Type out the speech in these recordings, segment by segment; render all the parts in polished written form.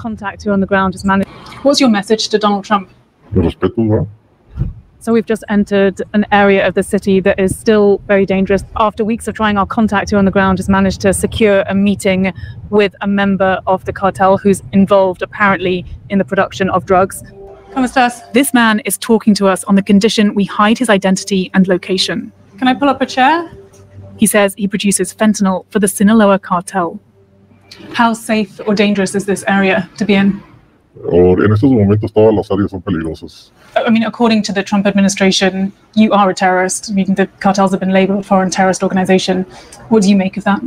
contact who on the ground has managed. What's your message to Donald Trump? So we've just entered an area of the city that is still very dangerous. After weeks of trying, our contact who on the ground has managed to secure a meeting with a member of the cartel who's involved apparently in the production of drugs. ¿Cómo estás? This man is talking to us on the condition we hide his identity and location. Can I pull up a chair? He says he produces fentanyl for the Sinaloa cartel. How safe or dangerous is this area to be in? En estos momentos todas las áreas son peligrosas. I mean, according to the Trump administration, you are a terrorist. I mean, the cartels have been labeled foreign terrorist organization. What do you make of that?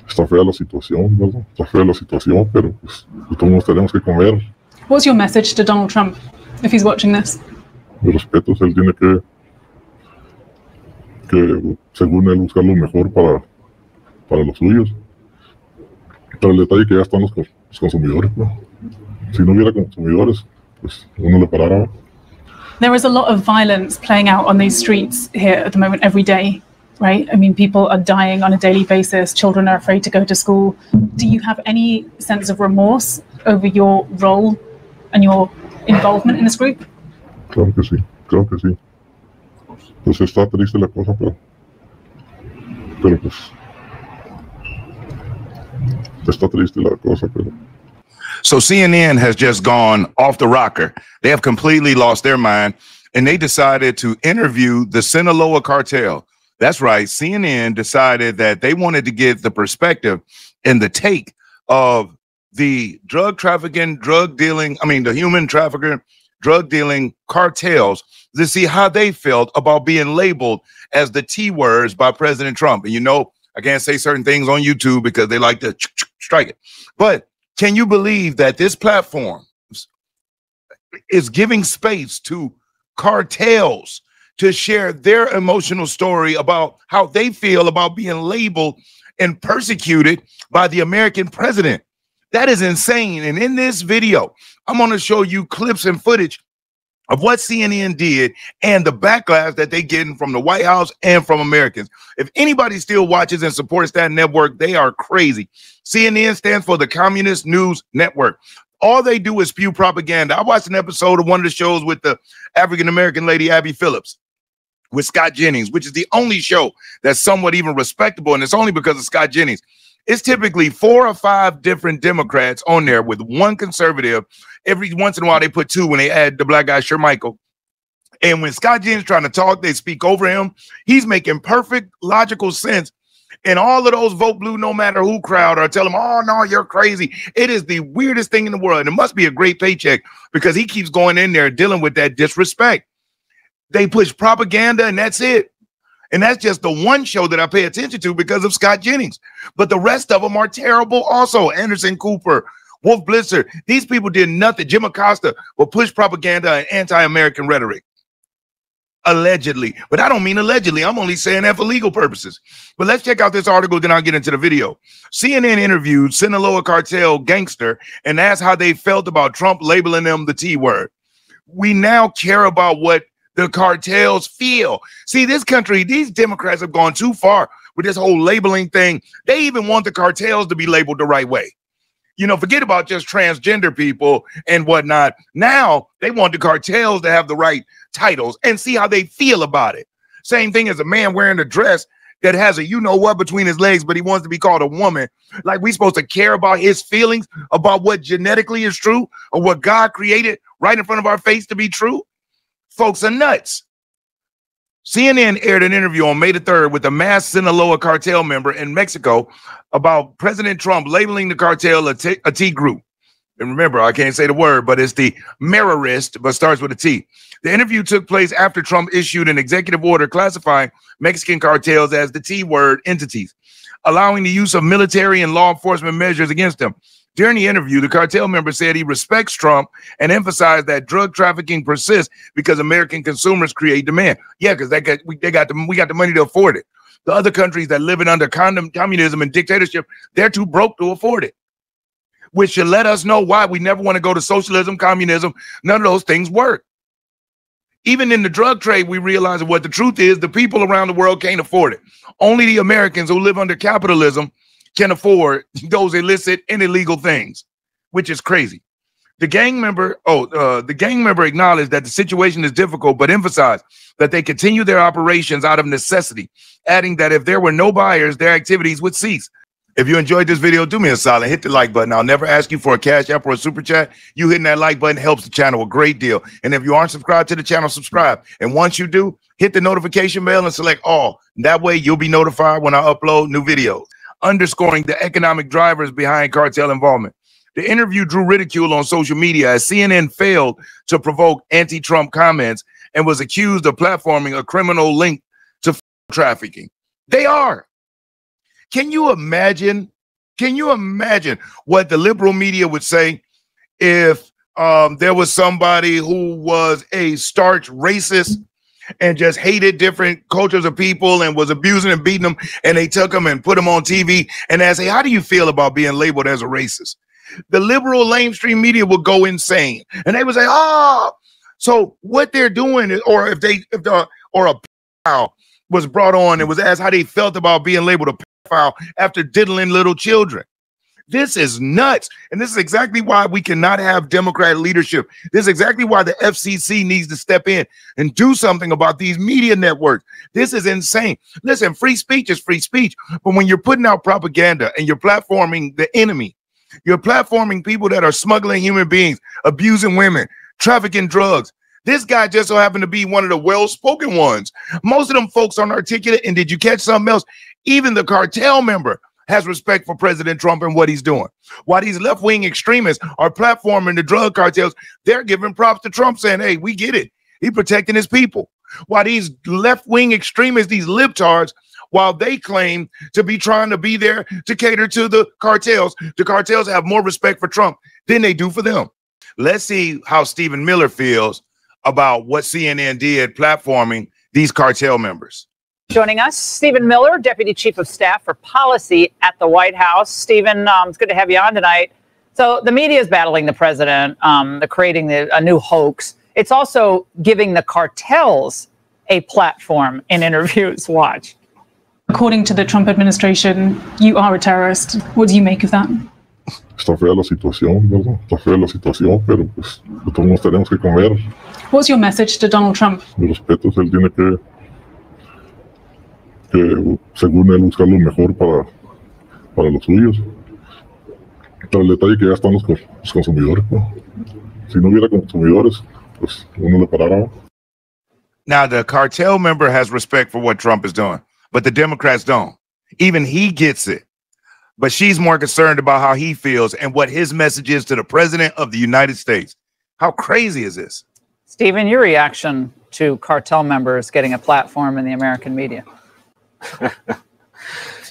Está fea la situación, ¿verdad? Está fea la situación, pero pues todos tenemos que comer. What's your message to Donald Trump if he's watching this? Mi respeto, él tiene que según él buscar lo mejor para los suyos. Pero el detalle que ya están los consumidores, ¿no? Si no hubiera consumidores, pues uno le parara. There is a lot of violence playing out on these streets here at the moment every day, right? I mean, people are dying on a daily basis. Children are afraid to go to school. Do you have any sense of remorse over your role and your involvement in this group? Claro que sí, claro que sí. Pues está triste la cosa, pero pues está triste la cosa, pero. So CNN has just gone off the rocker. They have completely lost their mind, and they decided to interview the Sinaloa cartel. That's right. CNN decided that they wanted to get the perspective and the take of the drug trafficking, the human trafficking, drug dealing cartels to see how they felt about being labeled as the T words by President Trump. And you know, I can't say certain things on YouTube because they like to strike it. But can you believe that this platform is giving space to cartels to share their emotional story about how they feel about being labeled and persecuted by the American president? That is insane. And in this video, I'm going to show you clips and footage of what CNN did and the backlash that they're getting from the White House and from Americans. If anybody still watches and supports that network, they are crazy. CNN stands for the Communist News Network. All they do is spew propaganda. I watched an episode of one of the shows with the African-American lady, Abby Phillips, with Scott Jennings, which is the only show that's somewhat even respectable, and it's only because of Scott Jennings. It's typically 4 or 5 different Democrats on there with one conservative. Every once in a while, they put 2 when they add the black guy, Shermichael. And when Scott Jennings trying to talk, they speak over him. He's making perfect, logical sense. And all of those vote blue, no matter who crowd are telling him, oh, no, you're crazy. It is the weirdest thing in the world. And it must be a great paycheck because he keeps going in there dealing with that disrespect. They push propaganda and that's it. And that's just the one show that I pay attention to because of Scott Jennings. But the rest of them are terrible also. Anderson Cooper, Wolf Blitzer. These people did nothing. Jim Acosta will push propaganda and anti-American rhetoric. Allegedly. But I don't mean allegedly. I'm only saying that for legal purposes. But let's check out this article, then I'll get into the video. CNN interviewed Sinaloa cartel gangster and asked how they felt about Trump labeling them the T word. We now care about what the cartels feel. See, this country, these Democrats have gone too far with this whole labeling thing. They even want the cartels to be labeled the right way. You know, forget about just transgender people and whatnot. Now they want the cartels to have the right titles and see how they feel about it. Same thing as a man wearing a dress that has a you-know-what between his legs, but he wants to be called a woman. Like we supposed to care about his feelings about what genetically is true or what God created right in front of our face to be true? Folks are nuts. CNN aired an interview on May the 3rd with a masked Sinaloa cartel member in Mexico about President Trump labeling the cartel a T group. And remember, I can't say the word, but it's the Marrerist, but starts with a T. The interview took place after Trump issued an executive order classifying Mexican cartels as the T word entities, allowing the use of military and law enforcement measures against them. During the interview, the cartel member said he respects Trump and emphasized that drug trafficking persists because American consumers create demand. Yeah, because we got the money to afford it. The other countries that live under communism and dictatorship, they're too broke to afford it. Which should let us know why we never want to go to socialism, communism. None of those things work. Even in the drug trade, we realize that what the truth is, the people around the world can't afford it. Only the Americans who live under capitalism can afford those illicit and illegal things. which is crazy. The gang member acknowledged that the situation is difficult, but emphasized that they continue their operations out of necessity, adding that if there were no buyers, their activities would cease. If you enjoyed this video, do me a solid, hit the like button. I'll never ask you for a Cash App or a Super Chat. You hitting that like button helps the channel a great deal. And if you aren't subscribed to the channel, subscribe. And once you do, hit the notification bell and select all. That way you'll be notified when I upload new videos. Underscoring the economic drivers behind cartel involvement. The interview drew ridicule on social media as CNN failed to provoke anti-Trump comments and was accused of platforming a criminal link to trafficking. They are. Can you imagine what the liberal media would say if there was somebody who was a starch racist and just hated different cultures of people and was abusing and beating them, and they took them and put them on TV and they say, how do you feel about being labeled as a racist? The liberal mainstream media will go insane and they would say, oh, so what they're doing is, or if a pedophile was brought on and was asked how they felt about being labeled a pedophile after diddling little children. This is nuts. And this is exactly why we cannot have Democrat leadership. This is exactly why the FCC needs to step in and do something about these media networks. This is insane. Listen, free speech is free speech. But when you're putting out propaganda and you're platforming the enemy, you're platforming people that are smuggling human beings, abusing women, trafficking drugs. This guy just so happened to be one of the well-spoken ones. Most of them folks aren't articulate. And did you catch something else? Even the cartel member has respect for President Trump and what he's doing. While these left-wing extremists are platforming the drug cartels, they're giving props to Trump, saying, hey, we get it. He's protecting his people. While these left-wing extremists, these libtards, while they claim to be trying to be there to cater to the cartels have more respect for Trump than they do for them. Let's see how Stephen Miller feels about what CNN did platforming these cartel members. Joining us, Stephen Miller, Deputy Chief of Staff for Policy at the White House. Stephen, it's good to have you on tonight. So the media is battling the president, creating a new hoax. It's also giving the cartels a platform in interviews. Watch. According to the Trump administration, you are a terrorist. What do you make of that? Está fea la situación, ¿verdad? Está fea la situación, pero pues de todos modos tenemos que comer. What's your message to Donald Trump? Mi respeto, él tiene que según él buscar lo mejor para los suyos. Pero el detalle que ya están los consumidores, ¿no? Si no hubiera consumidores, pues uno le parara. Now the cartel member has respect for what Trump is doing, but the Democrats don't. Even he gets it. But she's more concerned about how he feels and what his message is to the president of the United States. How crazy is this? Stephen, your reaction to cartel members getting a platform in the American media?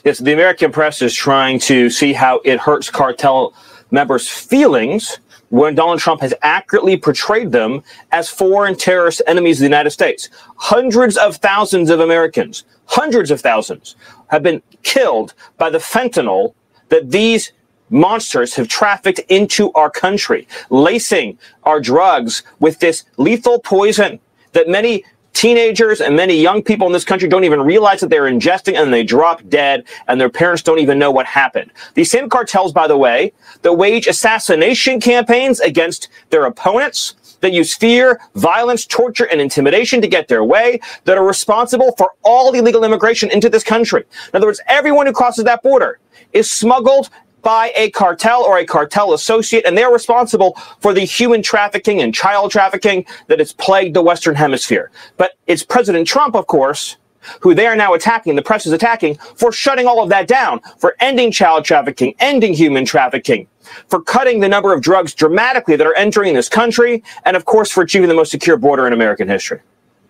Yes, the American press is trying to see how it hurts cartel members' feelings when Donald Trump has accurately portrayed them as foreign terrorist enemies of the United States. Hundreds of thousands of Americans, hundreds of thousands, have been killed by the fentanyl that these monsters have trafficked into our country, lacing our drugs with this lethal poison that many teenagers and many young people in this country don't even realize that they're ingesting, and they drop dead, and their parents don't even know what happened. These same cartels, by the way, that wage assassination campaigns against their opponents, that use fear, violence, torture, and intimidation to get their way, that are responsible for all illegal immigration into this country. In other words, everyone who crosses that border is smuggled by a cartel or a cartel associate, and they're responsible for the human trafficking and child trafficking that has plagued the Western Hemisphere. But it's President Trump, of course, who they are now attacking, the press is attacking, for shutting all of that down, for ending child trafficking, ending human trafficking, for cutting the number of drugs dramatically that are entering this country, and of course for achieving the most secure border in American history.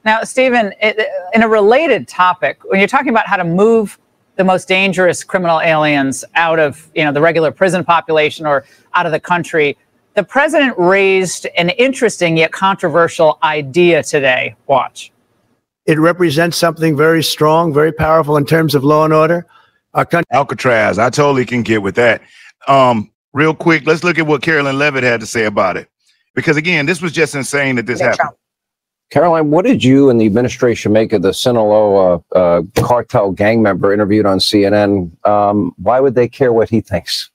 Now, Stephen, in a related topic, when you're talking about how to move the most dangerous criminal aliens out of, the regular prison population or out of the country, the president raised an interesting yet controversial idea today. Watch. It represents something very strong, very powerful in terms of law and order. Our country. Alcatraz, I totally can get with that. Real quick, let's look at what Carolyn Levitt had to say about it. Because again, this was just insane that this happened. Caroline, what did you and the administration make of the Sinaloa cartel gang member interviewed on CNN? Why would they care what he thinks?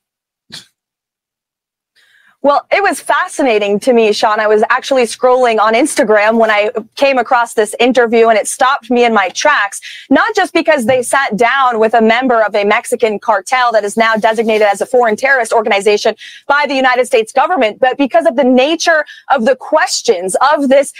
Well, it was fascinating to me, Sean. I was actually scrolling on Instagram when I came across this interview, and it stopped me in my tracks, not just because they sat down with a member of a Mexican cartel that is now designated as a foreign terrorist organization by the United States government, but because of the nature of the questions of this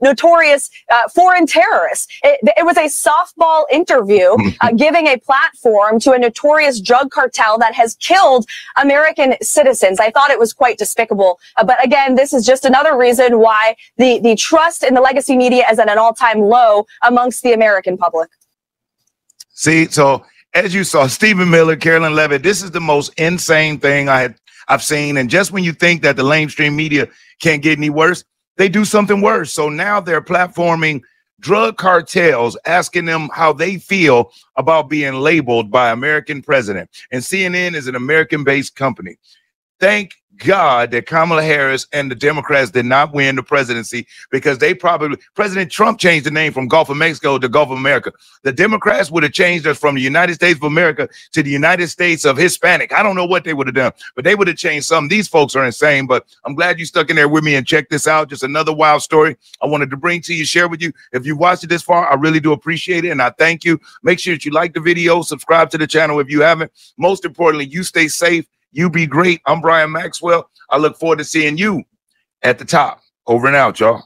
notorious foreign terrorist. It was a softball interview giving a platform to a notorious drug cartel that has killed American citizens. I thought it was quite despicable. But again, this is just another reason why the trust in the legacy media is at an all-time low amongst the American public. See, so as you saw, Stephen Miller, Carolyn Levitt, this is the most insane thing I've seen. And just when you think that the mainstream media can't get any worse, they do something worse. So now they're platforming drug cartels, asking them how they feel about being labeled by American president. And CNN is an American-based company. Thank God that Kamala Harris and the Democrats did not win the presidency, because President Trump changed the name from Gulf of Mexico to Gulf of America. The Democrats would have changed us from the United States of America to the United States of Hispanic. I don't know what they would have done, but they would have changed something. These folks are insane, but I'm glad you stuck in there with me and check this out. Just another wild story I wanted to bring to you, share with you. If you watched it this far, I really do appreciate it, and I thank you. Make sure that you like the video, subscribe to the channel if you haven't. Most importantly, you stay safe. You be great. I'm Brian Maxwell. I look forward to seeing you at the top. Over and out, y'all.